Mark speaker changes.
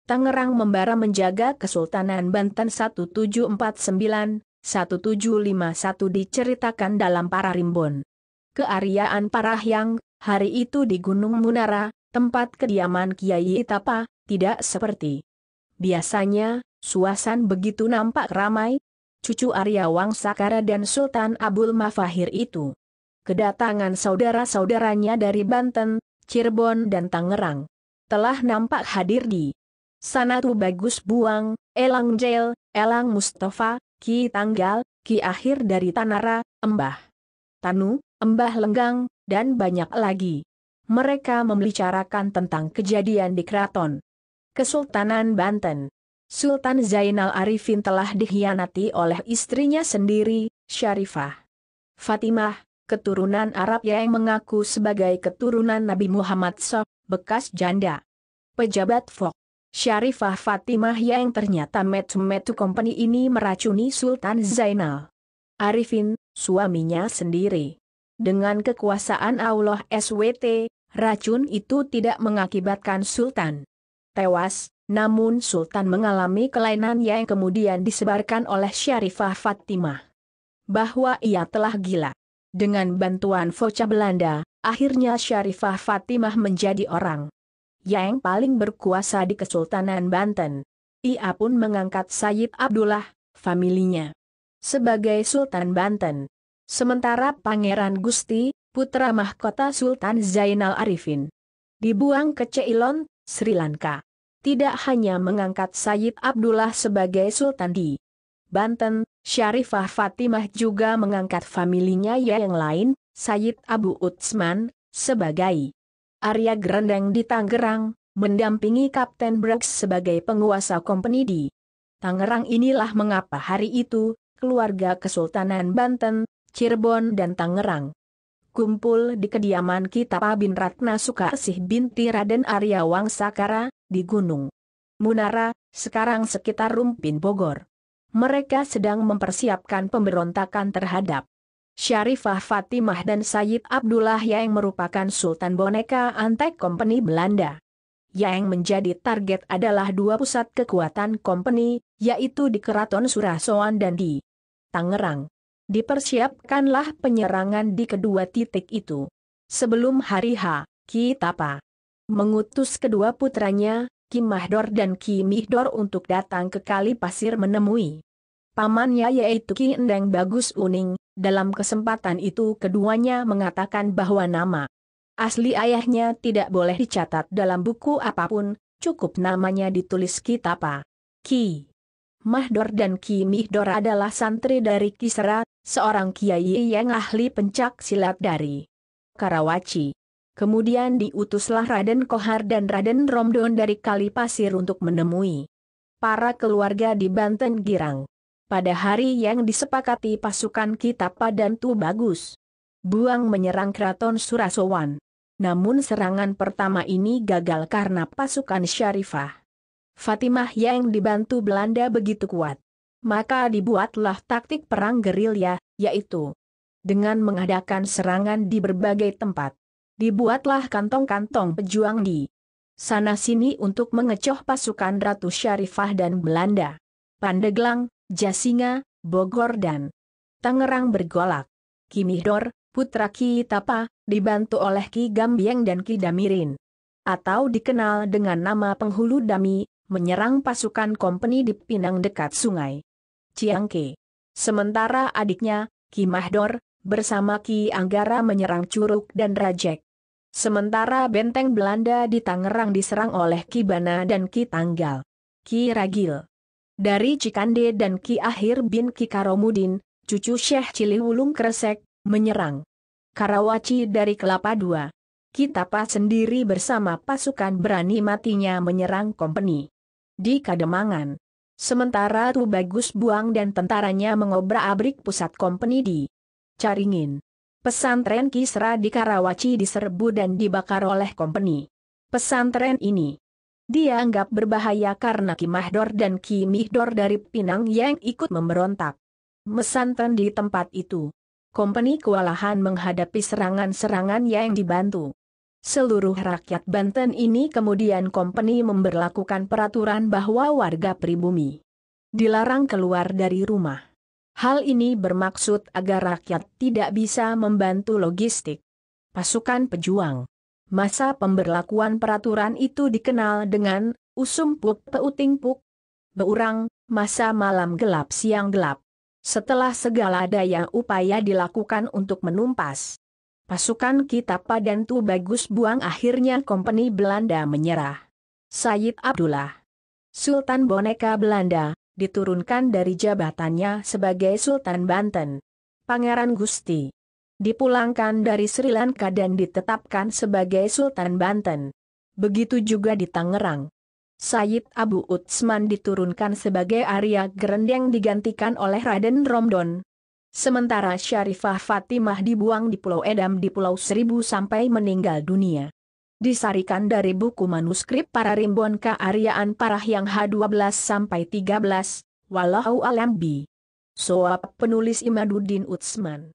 Speaker 1: Tangerang membara menjaga Kesultanan Banten 1749-1751 diceritakan dalam Pararimbun. Kearyaan Parahyang, hari itu di Gunung Munara, tempat kediaman Kiai Tapa, tidak seperti biasanya, suasana begitu nampak ramai. Cucu Arya Wangsakara dan Sultan Abul Mafahir itu kedatangan saudara-saudaranya dari Banten, Cirebon dan Tangerang telah nampak hadir di sana. Tu Bagus Buang, Elang Jail, Elang Mustafa, Ki Tanggal, Ki Akhir dari Tanara, Embah Tanu, Embah Lenggang, dan banyak lagi. Mereka membicarakan tentang kejadian di Keraton Kesultanan Banten. Sultan Zainal Arifin telah dikhianati oleh istrinya sendiri, Syarifah Fatimah, keturunan Arab yang mengaku sebagai keturunan Nabi Muhammad SAW, bekas janda pejabat Fok. Syarifah Fatimah yang ternyata metu-metu company ini meracuni Sultan Zainal Arifin, suaminya sendiri. Dengan kekuasaan Allah SWT, racun itu tidak mengakibatkan Sultan tewas, namun Sultan mengalami kelainan yang kemudian disebarkan oleh Syarifah Fatimah bahwa ia telah gila. Dengan bantuan Foca Belanda, akhirnya Syarifah Fatimah menjadi orang yang paling berkuasa di Kesultanan Banten. Ia pun mengangkat Sayyid Abdullah, familinya, sebagai Sultan Banten. Sementara Pangeran Gusti, putra mahkota Sultan Zainal Arifin, dibuang ke Ceylon, Sri Lanka. Tidak hanya mengangkat Sayyid Abdullah sebagai Sultan di Banten, Syarifah Fatimah juga mengangkat familinya yang lain, Sayyid Abu Utsman, sebagai Arya Grandang di Tangerang, mendampingi Kapten Braggs sebagai penguasa company di Tangerang. Inilah mengapa hari itu, keluarga Kesultanan Banten, Cirebon dan Tangerang kumpul di kediaman Ki Tapa bin Ratna Sukarsih binti Raden Arya Wangsakara, di Gunung Munara, sekarang sekitar Rumpin Bogor. Mereka sedang mempersiapkan pemberontakan terhadap Syarifah Fatimah dan Sayyid Abdullah yang merupakan Sultan Boneka Antek Company Belanda. Yang menjadi target adalah dua pusat kekuatan company, yaitu di Keraton Surasoan dan di Tangerang. Dipersiapkanlah penyerangan di kedua titik itu. Sebelum hari H, Ki Tapa mengutus kedua putranya, Ki Mahdor dan Ki Mihdor untuk datang ke Kali Pasir menemui pamannya yaitu Ki Endang Bagus Uning. Dalam kesempatan itu keduanya mengatakan bahwa nama asli ayahnya tidak boleh dicatat dalam buku apapun, cukup namanya ditulis Ki Tapa. Ki Mahdor dan Ki Mihdor adalah santri dari Ki Sera, seorang kiai yang ahli pencak silat dari Karawaci. Kemudian diutuslah Raden Kohar dan Raden Romdon dari Kali Pasir untuk menemui para keluarga di Banten Girang. Pada hari yang disepakati pasukan Ki Tapa dan Tu Bagus Buang menyerang Keraton Surasowan. Namun serangan pertama ini gagal karena pasukan Syarifah Fatimah yang dibantu Belanda begitu kuat. Maka dibuatlah taktik perang gerilya, yaitu dengan mengadakan serangan di berbagai tempat. Dibuatlah kantong-kantong pejuang di sana-sini untuk mengecoh pasukan Ratu Syarifah dan Belanda. Pandeglang, Jasinga, Bogor dan Tangerang bergolak. Ki Mihdor, putra Ki Tapa, dibantu oleh Ki Gambieng dan Ki Damirin, atau dikenal dengan nama Penghulu Dami, menyerang pasukan company di Pinang dekat sungai Ciangke. Sementara adiknya, Ki Mahdor, bersama Ki Anggara menyerang Curug dan Rajek. Sementara benteng Belanda di Tangerang diserang oleh Ki Bana dan Ki Tanggal. Ki Ragil dari Cikande dan Ki Akhir bin Ki Karomudin, cucu Syekh Ciliwulung Kresek, menyerang Karawaci dari Kelapa II. Ki Tapa sendiri bersama pasukan berani matinya menyerang company di Kademangan. Sementara Tu Bagus Buang dan tentaranya mengobrak-abrik pusat company di Caringin. Pesantren Ki Sera di Karawaci diserbu dan dibakar oleh company. Pesantren ini dianggap berbahaya karena Ki Mahdor dan Ki Mihdor dari Pinang yang ikut memberontak. Pesantren di tempat itu, company kewalahan menghadapi serangan-serangan yang dibantu Seluruh rakyat Banten ini kemudian kompeni memberlakukan peraturan bahwa warga pribumi dilarang keluar dari rumah. Hal ini bermaksud agar rakyat tidak bisa membantu logistik pasukan pejuang. Masa pemberlakuan peraturan itu dikenal dengan Usumpuk Peutingpuk. Beurang, masa malam gelap siang gelap. Setelah segala daya upaya dilakukan untuk menumpas pasukan Kitapa dan Tubagus Buang, akhirnya kompeni Belanda menyerah. Sayyid Abdullah, Sultan Boneka Belanda, diturunkan dari jabatannya sebagai Sultan Banten. Pangeran Gusti dipulangkan dari Sri Lanka dan ditetapkan sebagai Sultan Banten. Begitu juga di Tangerang. Sayyid Abu Utsman diturunkan sebagai Arya Gerendeng digantikan oleh Raden Romdon. Sementara Syarifah Fatimah dibuang di Pulau Edam di Pulau Seribu sampai meninggal dunia. Disarikan dari buku manuskrip para Rimbon Kearyaan Parahyang H12-13, Wallahu alam bi. Soap penulis Imaduddin Utsman.